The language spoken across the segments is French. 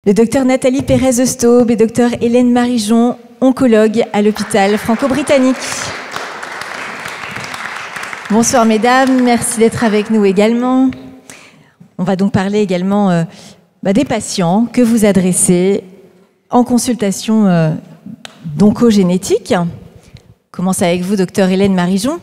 Le docteur Nathalie Pérez-Staub et docteur Hélène Marijon, oncologue à l'hôpital franco-britannique. Bonsoir mesdames, merci d'être avec nous également. On va donc parler également des patients que vous adressez en consultation d'oncogénétique. On commence avec vous, docteur Hélène Marijon.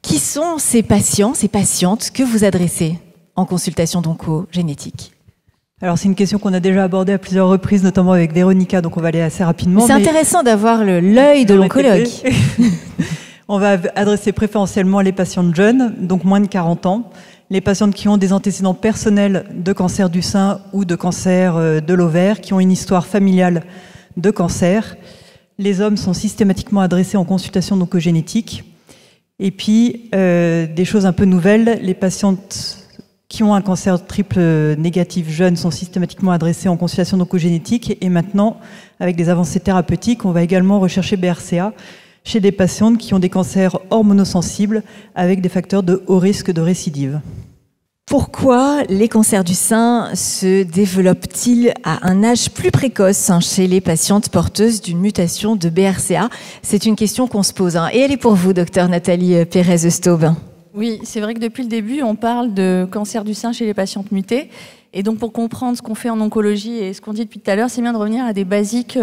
Qui sont ces patients, ces patientes que vous adressez en consultation d'oncogénétique ? Alors c'est une question qu'on a déjà abordée à plusieurs reprises, notamment avec Véronica, donc on va aller assez rapidement. C'est intéressant d'avoir l'œil de l'oncologue. On va adresser préférentiellement les patientes jeunes, donc moins de 40 ans, les patientes qui ont des antécédents personnels de cancer du sein ou de cancer de l'ovaire, qui ont une histoire familiale de cancer. Les hommes sont systématiquement adressés en consultation d'oncogénétique. Et puis, des choses un peu nouvelles, les patientes qui ont un cancer triple négatif jeune sont systématiquement adressées en consultation d'oncogénétique. Et maintenant, avec des avancées thérapeutiques, on va également rechercher BRCA chez des patientes qui ont des cancers hormonosensibles avec des facteurs de haut risque de récidive. Pourquoi les cancers du sein se développent-ils à un âge plus précoce chez les patientes porteuses d'une mutation de BRCA? C'est une question qu'on se pose. Et elle est pour vous, docteur Nathalie Pérez-Staub. Oui, c'est vrai que depuis le début, on parle de cancer du sein chez les patientes mutées. Et donc, pour comprendre ce qu'on fait en oncologie et ce qu'on dit depuis tout à l'heure, c'est bien de revenir à des basiques.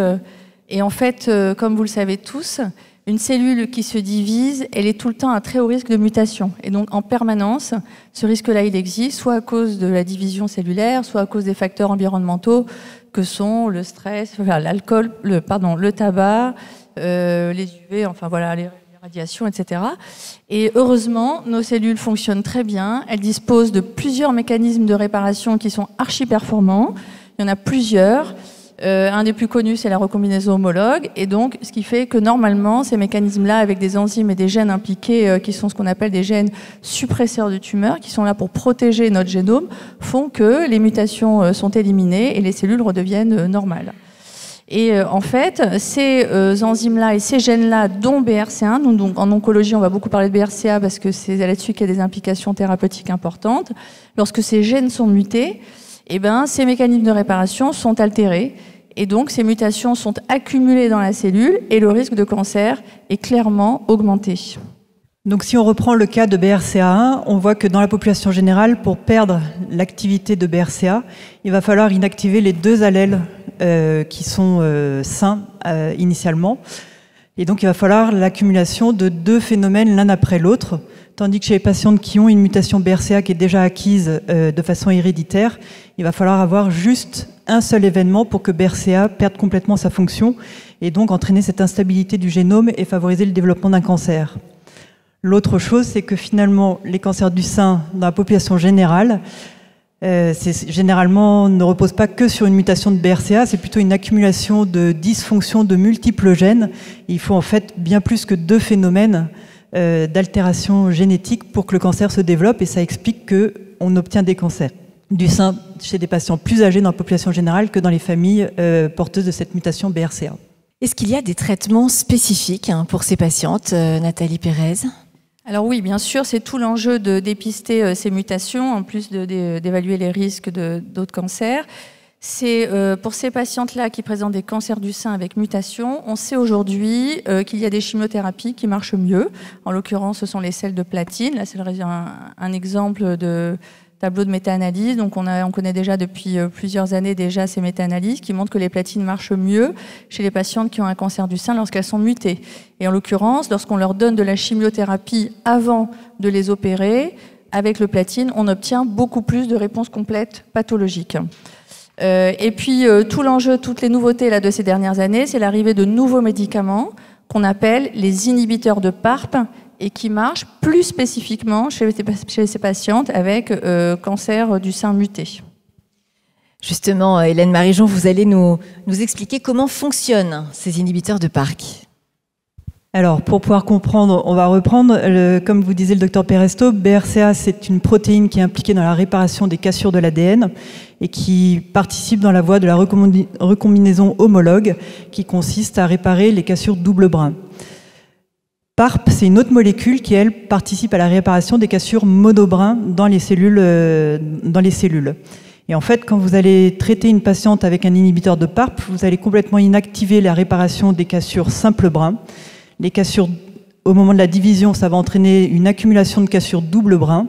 Et en fait, comme vous le savez tous, une cellule qui se divise, elle est tout le temps à très haut risque de mutation. Et donc, en permanence, ce risque-là, il existe, soit à cause de la division cellulaire, soit à cause des facteurs environnementaux que sont le stress, l'alcool, le tabac, les UV, enfin voilà, les radiations, etc. Et heureusement, nos cellules fonctionnent très bien. Elles disposent de plusieurs mécanismes de réparation qui sont archi-performants. Il y en a plusieurs. Un des plus connus, c'est la recombinaison homologue. Et donc, ce qui fait que normalement, ces mécanismes-là, avec des enzymes et des gènes impliqués, qui sont ce qu'on appelle des gènes suppresseurs de tumeurs, qui sont là pour protéger notre génome, font que les mutations sont éliminées et les cellules redeviennent normales. Et en fait, ces enzymes-là et ces gènes-là, dont BRCA1, donc en oncologie, on va beaucoup parler de BRCA parce que c'est là-dessus qu'il y a des implications thérapeutiques importantes. Lorsque ces gènes sont mutés, ces mécanismes de réparation sont altérés et donc ces mutations sont accumulées dans la cellule et le risque de cancer est clairement augmenté. Donc si on reprend le cas de BRCA1, on voit que dans la population générale, pour perdre l'activité de BRCA, il va falloir inactiver les deux allèles qui sont sains initialement. Et donc il va falloir l'accumulation de deux phénomènes l'un après l'autre, tandis que chez les patientes qui ont une mutation BRCA qui est déjà acquise de façon héréditaire, il va falloir avoir juste un seul événement pour que BRCA perde complètement sa fonction et donc entraîner cette instabilité du génome et favoriser le développement d'un cancer. L'autre chose, c'est que finalement, les cancers du sein dans la population générale, généralement ne reposent pas que sur une mutation de BRCA, c'est plutôt une accumulation de dysfonctions de multiples gènes. Il faut en fait bien plus que deux phénomènes d'altération génétique pour que le cancer se développe et ça explique qu'on obtient des cancers du sein chez des patients plus âgés dans la population générale que dans les familles porteuses de cette mutation BRCA. Est-ce qu'il y a des traitements spécifiques pour ces patientes, Nathalie Pérez ? Alors oui, bien sûr, c'est tout l'enjeu de dépister ces mutations, en plus d'évaluer les risques d'autres cancers. C'est pour ces patientes-là qui présentent des cancers du sein avec mutation, on sait aujourd'hui qu'il y a des chimiothérapies qui marchent mieux. En l'occurrence, ce sont les sels de platine. Là, c'est un exemple de tableau de méta-analyse. Donc, on connaît déjà depuis plusieurs années déjà ces méta-analyses qui montrent que les platines marchent mieux chez les patientes qui ont un cancer du sein lorsqu'elles sont mutées. Et en l'occurrence, lorsqu'on leur donne de la chimiothérapie avant de les opérer, avec le platine, on obtient beaucoup plus de réponses complètes pathologiques. Et puis, tout l'enjeu, toutes les nouveautés là, de ces dernières années, c'est l'arrivée de nouveaux médicaments qu'on appelle les inhibiteurs de PARP et qui marchent plus spécifiquement chez ces patientes avec cancer du sein muté. Justement, Hélène Marijon, vous allez nous expliquer comment fonctionnent ces inhibiteurs de PARP. Alors, pour pouvoir comprendre, on va reprendre, comme vous disait le docteur Pérez-Staub, BRCA, c'est une protéine qui est impliquée dans la réparation des cassures de l'ADN et qui participe dans la voie de la recombinaison homologue qui consiste à réparer les cassures double brin. PARP, c'est une autre molécule qui, elle, participe à la réparation des cassures monobrin dans les cellules. Et en fait, quand vous allez traiter une patiente avec un inhibiteur de PARP, vous allez complètement inactiver la réparation des cassures simples brun. Les cassures, au moment de la division, ça va entraîner une accumulation de cassures double brin.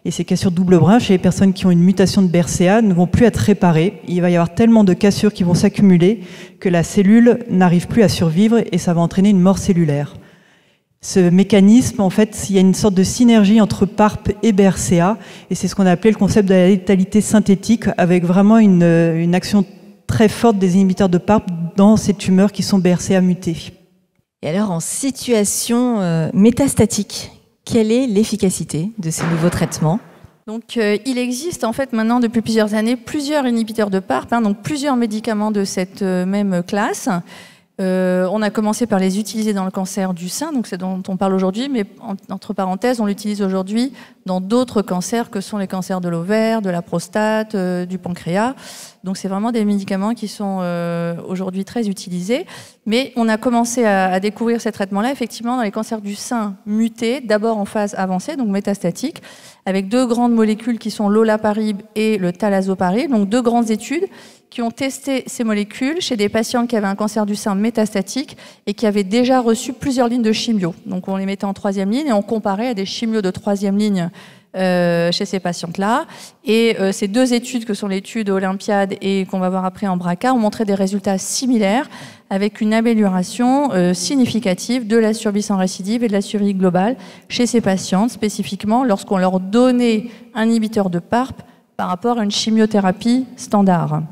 Et ces cassures double brin, chez les personnes qui ont une mutation de BRCA, ne vont plus être réparées. Il va y avoir tellement de cassures qui vont s'accumuler que la cellule n'arrive plus à survivre et ça va entraîner une mort cellulaire. Ce mécanisme, en fait, il y a une sorte de synergie entre PARP et BRCA, et c'est ce qu'on a appelé le concept de la létalité synthétique, avec vraiment une action très forte des inhibiteurs de PARP dans ces tumeurs qui sont BRCA mutées. Et alors, en situation métastatique, quelle est l'efficacité de ces nouveaux traitements ? Donc, il existe en fait maintenant depuis plusieurs années plusieurs inhibiteurs de PARP, donc plusieurs médicaments de cette même classe. On a commencé par les utiliser dans le cancer du sein, donc c'est dont on parle aujourd'hui, mais entre parenthèses, on l'utilise aujourd'hui dans d'autres cancers que sont les cancers de l'ovaire, de la prostate, du pancréas. Donc c'est vraiment des médicaments qui sont aujourd'hui très utilisés. Mais on a commencé à découvrir ces traitements-là effectivement dans les cancers du sein mutés, d'abord en phase avancée, donc métastatique, avec deux grandes molécules qui sont l'olaparib et le talazoparib, donc deux grandes études qui ont testé ces molécules chez des patients qui avaient un cancer du sein métastatique et qui avaient déjà reçu plusieurs lignes de chimio. Donc on les mettait en troisième ligne et on comparait à des chimios de troisième ligne chez ces patientes-là. Et ces deux études, que sont l'étude Olympiade et qu'on va voir après en BRCA, ont montré des résultats similaires avec une amélioration significative de la survie sans récidive et de la survie globale chez ces patientes, spécifiquement lorsqu'on leur donnait un inhibiteur de PARP par rapport à une chimiothérapie standard.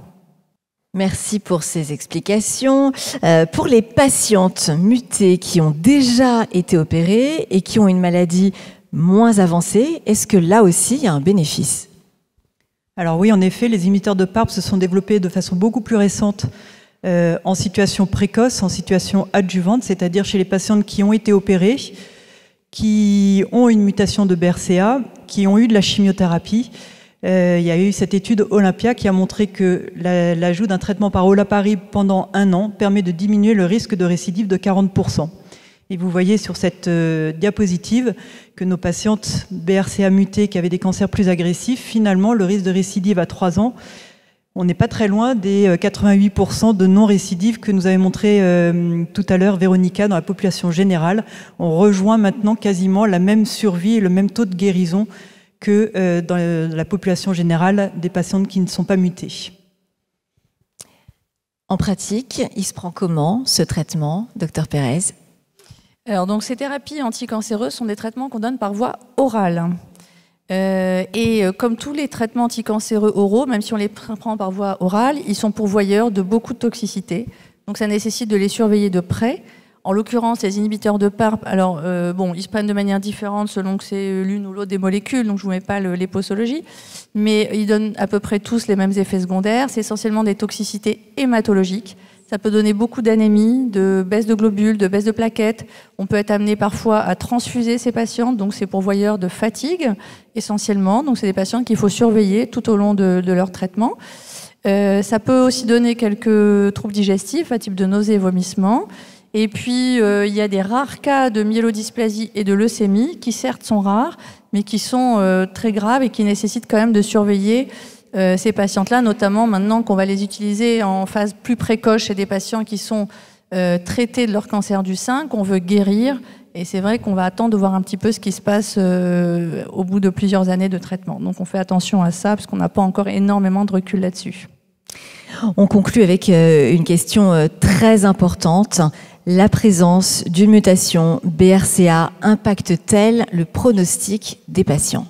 Merci pour ces explications. Pour les patientes mutées qui ont déjà été opérées et qui ont une maladie moins avancée, est-ce que là aussi il y a un bénéfice ? Alors oui, en effet, les inhibiteurs de PARP se sont développés de façon beaucoup plus récente en situation précoce, en situation adjuvante, c'est-à-dire chez les patientes qui ont été opérées, qui ont une mutation de BRCA, qui ont eu de la chimiothérapie. Il y a eu cette étude Olympia qui a montré que l'ajout d'un traitement par olaparib pendant 1 an permet de diminuer le risque de récidive de 40%. Et vous voyez sur cette diapositive que nos patientes BRCA mutées qui avaient des cancers plus agressifs, finalement, le risque de récidive à 3 ans, on n'est pas très loin des 88% de non-récidives que nous avait montré tout à l'heure Véronica dans la population générale. On rejoint maintenant quasiment la même survie et le même taux de guérison que dans la population générale des patientes qui ne sont pas mutées. En pratique, il se prend comment ce traitement, Dr Pérez ? Alors, donc, ces thérapies anticancéreuses sont des traitements qu'on donne par voie orale. Et comme tous les traitements anticancéreux oraux, même si on les prend par voie orale, ils sont pourvoyeurs de beaucoup de toxicité. Donc ça nécessite de les surveiller de près. En l'occurrence, les inhibiteurs de PARP, alors bon, ils se prennent de manière différente selon que c'est l'une ou l'autre des molécules, donc je ne vous mets pas les posologies, mais ils donnent à peu près tous les mêmes effets secondaires. C'est essentiellement des toxicités hématologiques. Ça peut donner beaucoup d'anémie, de baisse de globules, de baisse de plaquettes. On peut être amené parfois à transfuser ces patientes, donc c'est pourvoyeur de fatigue essentiellement. Donc c'est des patients qu'il faut surveiller tout au long de leur traitement. Ça peut aussi donner quelques troubles digestifs, à type de nausées et vomissements. Et puis il y a des rares cas de myélodysplasie et de leucémie qui certes sont rares, mais qui sont très graves et qui nécessitent quand même de surveiller ces patientes-là, notamment maintenant qu'on va les utiliser en phase plus précoce chez des patients qui sont traités de leur cancer du sein, qu'on veut guérir. Et c'est vrai qu'on va attendre de voir un petit peu ce qui se passe au bout de plusieurs années de traitement. Donc on fait attention à ça, parce qu'on n'a pas encore énormément de recul là-dessus. On conclut avec une question très importante. La présence d'une mutation BRCA impacte-t-elle le pronostic des patients ?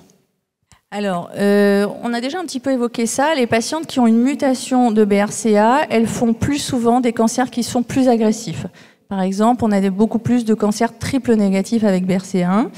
Alors, on a déjà un petit peu évoqué ça. Les patientes qui ont une mutation de BRCA, elles font plus souvent des cancers qui sont plus agressifs. Par exemple, on a beaucoup plus de cancers triple négatifs avec BRCA1.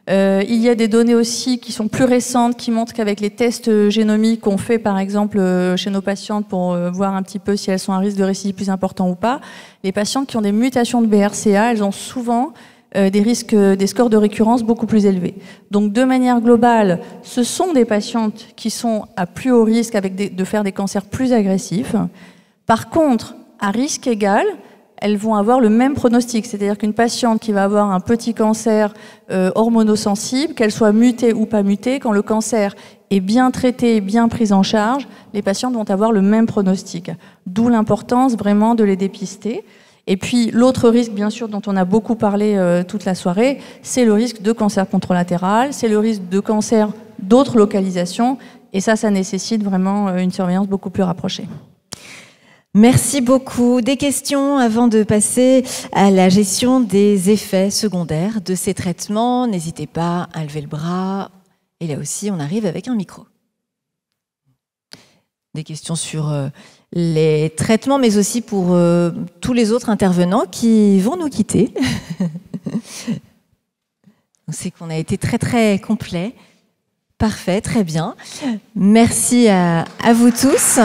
Il y a des données aussi qui sont plus récentes qui montrent qu'avec les tests génomiques qu'on fait par exemple chez nos patientes pour voir un petit peu si elles sont à risque de récidive plus important ou pas, les patientes qui ont des mutations de BRCA, elles ont souvent des risques, des scores de récurrence beaucoup plus élevés. Donc de manière globale, ce sont des patientes qui sont à plus haut risque de faire des cancers plus agressifs. Par contre, à risque égal, elles vont avoir le même pronostic, c'est-à-dire qu'une patiente qui va avoir un petit cancer hormonosensible, qu'elle soit mutée ou pas mutée, quand le cancer est bien traitée et bien prise en charge, les patientes vont avoir le même pronostic. D'où l'importance vraiment de les dépister. Et puis l'autre risque, bien sûr, dont on a beaucoup parlé toute la soirée, c'est le risque de cancer contralatéral, c'est le risque de cancer d'autres localisations. Et ça nécessite vraiment une surveillance beaucoup plus rapprochée. Merci beaucoup. Des questions avant de passer à la gestion des effets secondaires de ces traitements. N'hésitez pas à lever le bras. Et là aussi, on arrive avec un micro. Des questions sur les traitements, mais aussi pour tous les autres intervenants qui vont nous quitter. C'est qu'on a été très, très complet. Parfait, très bien. Merci à vous tous.